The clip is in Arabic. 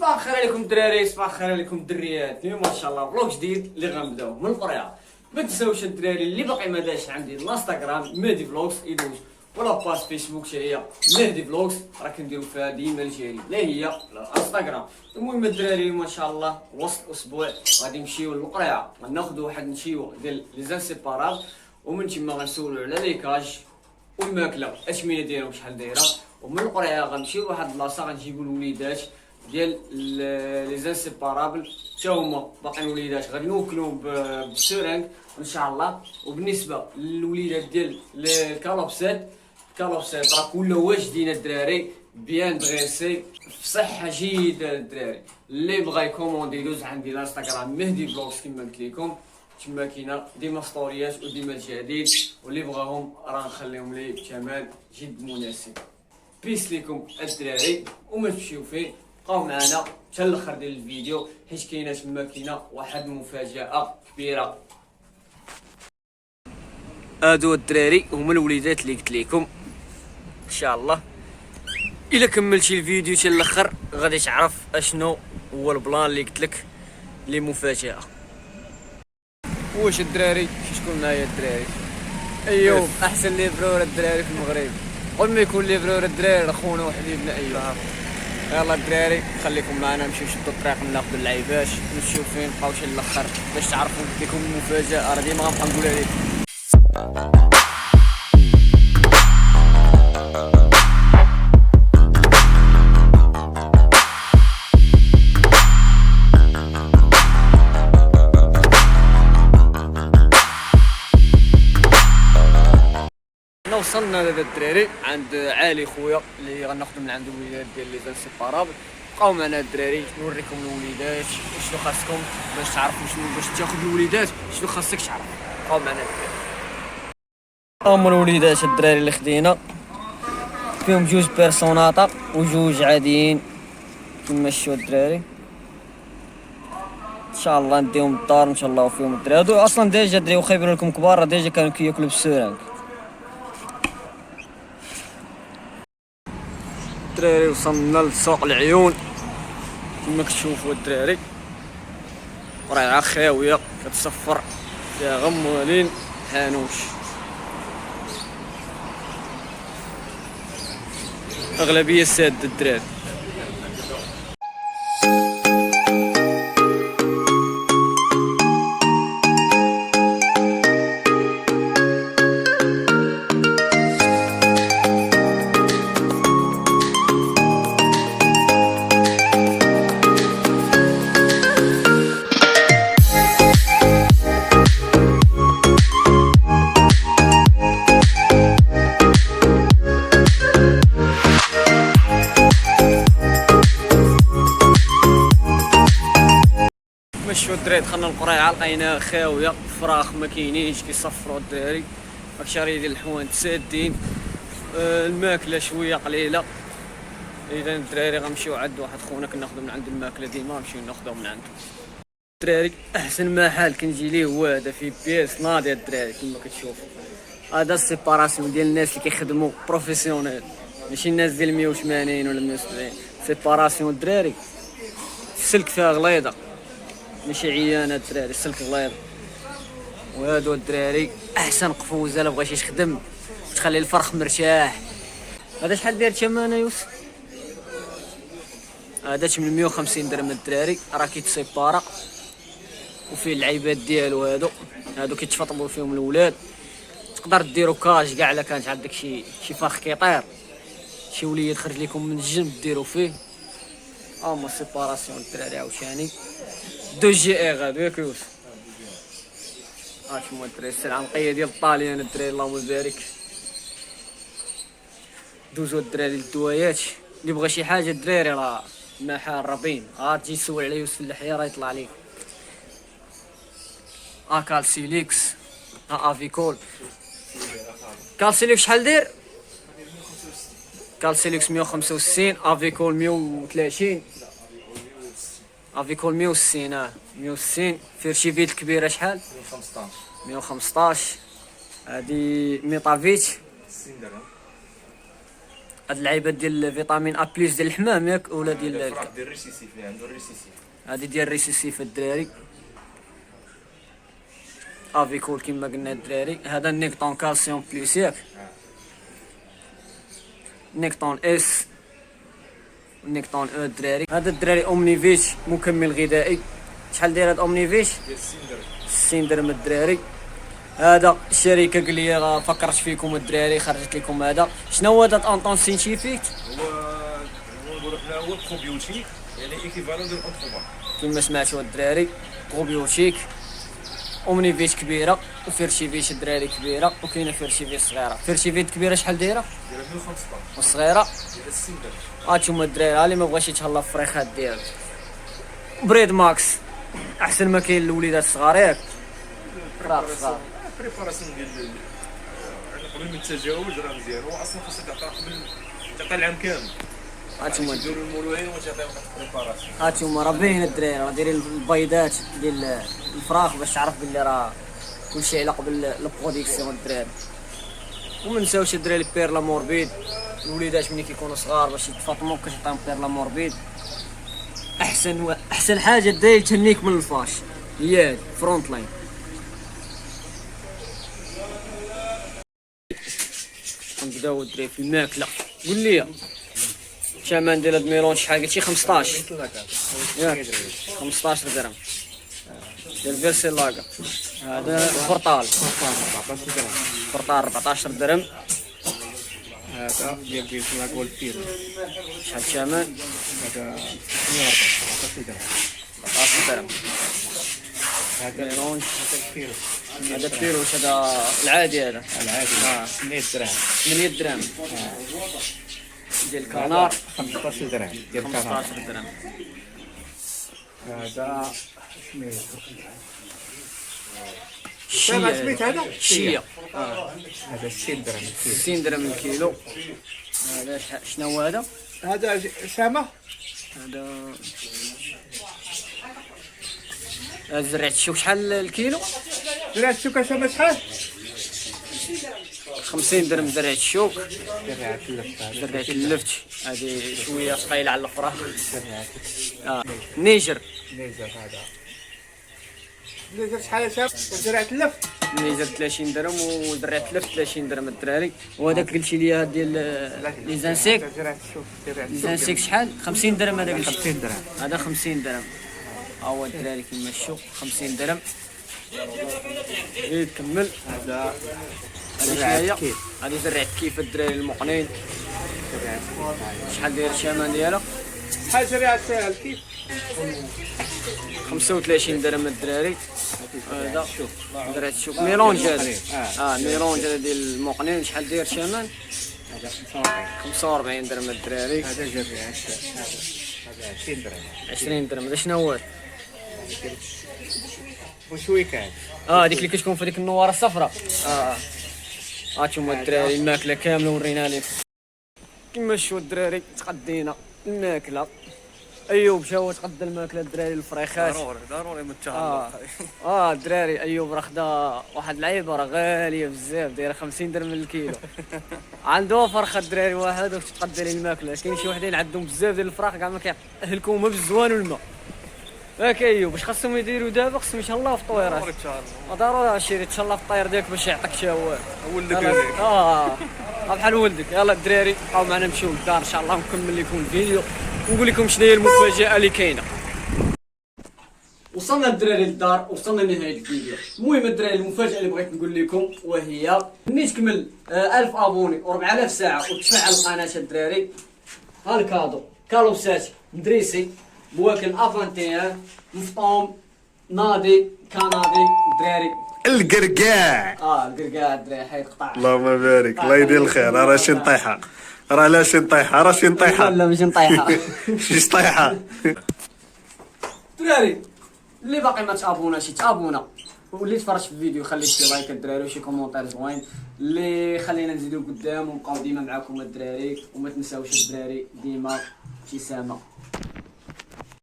صباح الخير عليكم الدراري، صباح الخير عليكم الدريات. اليوم ان شاء الله فلوق جديد اللي غنبداو من القريه. ما تنساوش الدراري اللي باقي ما داش عندي الانستغرام مهدي فلوكس يدوز، ولا باس فيسبوك حتى هي مهدي فلوكس، راه كنديرو فيها ديما الجاري لا هي الانستغرام. المهم الدراري اليوم ان شاء الله وسط الاسبوع غادي نمشيو للقريه، غناخدو واحد نشيو ديال لي زانسيباراب، ومن تما غنسولو على ليكاج والماكله الثمنيه ديالهم شحال دايره. ومن القريه غنمشيو لواحد البلاصه غنجيبو الوليدات ديال لي زانسيبارابل حتى هما باقيين وليدات غادي نوكلوهم بالسورانك ان شاء الله. وبالنسبه للوليدات ديال الكالوبسات راه كله واجدين الدراري، بيان دغيسي في صحه جيده الدراري. اللي بغا يكوموندي يدوز عندي الانستغرام مهدي فلوكس كما قلت لكم، تما كاينه ديما ستوريات وديما الجديد، واللي بغاهم راه نخليهم ليه بثمن جد مناسب. بيس ليكم الدراري وما تمشيو فين، بقاو معنا حتى الاخر ديال الفيديو حيت كاينه تما واحد المفاجاه كبيره. هادو الدراري هما الوليدات اللي قلت لكم. ان شاء الله الا كملتي الفيديو حتى الاخر غادي تعرف اشنو هو البلان اللي قلت لك، لي مفاجاه. واش الدراري شكون معايا الدراري؟ ايوب احسن ليفرور الدراري في المغرب، قبل ما يكون ليفرور الدراري خونا وحبيبنا ايوب. يلا الدراري خليكم معنا نمشيو نشدو الطريق ناخدو اللعيباش نمشيو فين، بقاو حتى الاخر باش تعرفوا قلت لكم المفاجاه راه ديما غنبقى نقولها لكم. وصلنا لهذا الدراري عند علي خويا اللي غناخذو من عنده الوليدات ديال لي زانسيبارابل. بقاو معنا الدراري نوريكم الوليدات وشنو خاصكم باش تعرفوا شنو باش تاخذ الوليدات، شنو خاصك تعرف. بقاو معنا الدراري. هما الوليدات الدراري اللي خدينا فيهم جوج بيرسوناطا وجوج عاديين كما شفتوا الدراري. ان شاء الله نديهم الدار ان شاء الله وفيهم الدراري. هادو اصلا ديجا الدراري واخا يبانو لكم كبار راه ديجا كانوا كياكلوا بالسورانك. الدراري وصلنا لسوق العيون كما كتشوفوا الدراري، راه خاويه كتصفر فيها غموالين حانوش. اغلبيه ساد الدراري. شو الدراري دخلنا القريعه لقيناها خاويه، فراخ ما كاينينش كيصفروا الدراري، الشاري ديال الحوانت سادين، الماكله شويه قليله. اذا الدراري غنمشيو عند واحد خونا كناخذو من عند الماكله ديما نمشيو ناخذو من عنده. الدراري احسن محل كنجي ليه هو هذا، في بياس ناضيه الدراري كما كتشوفوا. هذا السيباراسيون ديال الناس اللي كيخدموا بروفيسيونيل، ماشي الناس ديال 180 ولا 170. سيباراسيون الدراري السلك فيها غليظه ماشي عيانه الدراري، السلك غليظ. وهادو الدراري احسن قفوزه الا بغيتي تخدم تخلي الفرخ مرتاح. هذا شحال داير ثمنه يوسف؟ هذا 850 درهم الدراري، راه كيتسيبارا وفيه اللعيبات ديالو. هادو كيتفطبوا فيهم الولاد، تقدر ديرو كاج كاع الا كانت عندك شي فخ كيطير، شي وليد خرج لكم من الجنب ديرو فيه. هما سيباراسيون الدراري عاوتاني 2 جي ار هادو ياك يوسف. هاكشوفوا الدراري السلعه نقيه ديال الطاليان الدراري اللهم بارك. دوزو الدراري للدوايات، اللي بغى شي حاجه الدراري راه محال رابين، تجي تسول على يوسف اللحيه راه يطلع ليك. كالسيليكس، افيكول. كالسيليكس شحال داير؟ كالسيليكس 165، افيكول 130، افيكول 160. 160 فيرشيفيت الكبيره شحال؟ 115. هادي ميطافيت 60 درهم. هاد اللعيبه ديال فيتامين ا بلس ديال الحمام ياك ولا ديال الفراخ ديال الريسيسيف اللي عنده الريسيسيف. هادي ديال ريسيسيف الدراري افيكول كيما قلنا الدراري. هذا النيكطون كالسيوم بليس ياك نيكطون اس نيكطون او الدراري. هذا الدراري اومنيفيت مكمل غذائي. شحال داير هاد اومنيفيت؟ ديال 60 درهم. 60 درهم الدراري. هذا الشركه قال لي فكرت فيكم الدراري خرجت لكم هذا. شنو هو هذا انطون سينتيفيك؟ نقولوا حنا هو بروبيوتيك يعني ايكيفالون ديال اونتروبا كما سمعتوا الدراري بروبيوتيك. اومنيفيت كبيره وفيرشيفيت الدراري كبيره وكاينه فيرشيفيت صغيره. فيرشيفيت كبيره شحال دايره؟ دايره 115 والصغيره دايره 60 درهم. هانتوما الدراري اللي ما بغاش يتهلا في الفريخات ديالو. بريد ماكس احسن ما كاين للوليدات الصغار ياك فراخ صغار. بريباراسيون ديال قبل ما تتجاوز راه مزيان. هو اصلا خاصك تعطي قبل تعطي العام كامل. هانتوما نديرو المولوين وتعطيو واحد البريباراسيون. هانتوما راه باين الدراري راه دايرين البيضات ديال الفراخ باش تعرف بلي راه كلشي على قبل البروديكسيون الدراري. وما نساوش الدراري بيرلا موربيد الوليدات ملي كيكونوا صغار باش يتفاطموا كتعطيهم بيرلا موربيد. احسن حاجه داير تهنيك من الفاش هي هادي فرونت لاين. نبداو الدراري في الماكله. قول لي الثمن ديال هاد الميلون شحال قلتي؟ 15 ياك 15 درهم ديال فيرسيلاكا. هذا البرطال 14 درهم. برطال 14 درهم. هذا ديال فيرسيلاكا والفير شحال الثمن؟ هذا 14 درهم. 14 درهم. هذا ميلونج هذا الفير هذا البيروش هذا العادي هذا العادي 8 درهم. 8 درهم ديال الكنار 15 درهم ديال الكنار. 15 درهم. هذا سميت هذا شيه هذا 60 درهم الكيلو. 60 درهم الكيلو. هذا شنو هو هذا؟ هذا سامة. هذا زرعت الشوك شحال الكيلو؟ درات الشوكة سامة شحال؟ 50 درهم زرعت الشوك. درات اللفت. زرعت اللفت هذه شويه ثقيله على الاخرى. نيجر نيزر هذا نيزر شحال سامة وزرعت اللفت؟ نيجر 30 درهم وزرعت اللفت 30 درهم الدراري. وهذاك قلتي لي ديال لي زانسيك زرعت الشوك. لي زانسيك شحال؟ 50 درهم هذا قلتي؟ 50 درهم. هذا 50 درهم. ها هو الدراري كيما تشوف 50 درهم. زيد كمل. هذا هذه كيف هذه زرعت كيف الدراري المقنين. شحال داير الثمن ديالها؟ شحال زرعت الكيف؟ 35 درهم الدراري. هذا زرعت شوف ميلونج هذا ميلونج هذا ديال المقنين. شحال داير الثمن؟ هذا 45 درهم الدراري. هذا زرعت هذا 20 درهم. 20 درهم. هذا شنو هو؟ بوشويكات. هذيك اللي كتكون في ديك النواره الصفراء. هانتوما الدراري الماكله كامله ورينا لكم كما شفتوا الدراري. تقدينا الماكله. ايوب جا تقدى الماكله الدراري الفريخات ضروري متهلا. الدراري ايوب راه خدا واحد العيبه راه غاليه بزاف دايره 50 درهم الكيلو. عنده فرخه الدراري واحد وتقدى ليه الماكله. كاين شي وحدين عندهم بزاف ديال الفراخ كاع ما كيأهلكم ما بالزوان والماء. ياك ايوب باش خاصهم يديروا دابا خاصهم يتهلاو في الطويرات. ضروري شيري تهلا في الطير ديالك باش يعطيك شهوات. ولدك هذاك بحال ولدك. يلا الدراري بقاو معنا نمشيو للدار ان شاء الله ونكمل لكم الفيديو ونقول لكم شنو هي المفاجاه اللي كاينه. وصلنا الدراري للدار وصلنا لنهايه الفيديو. المهم الدراري المفاجاه اللي بغيت نقول لكم وهي ملي تكمل 1000 ابوني و4000 ساعه وتفعل القناه الدراري ها الكادو كالوسات مدريسي بواكن افانتيان مفطوم ناضي كندي الدراري القرقاع. القرقاع الدراري حيد قطع. اللهم بارك الله يدير الخير. راه شي نطيحه راه لا شي نطيحه راه شي نطيحه لا ماشي نطيحه. شي طيحه. الدراري اللي باقي ما تابوناش يتابونا واللي تفرج في الفيديو خلي شي لايك الدراري وشي كومونتير زوين اللي خلينا نزيدو قدام ونبقاو ديما معاكم الدراري. وما تنساوش الدراري ديما ابتسامه.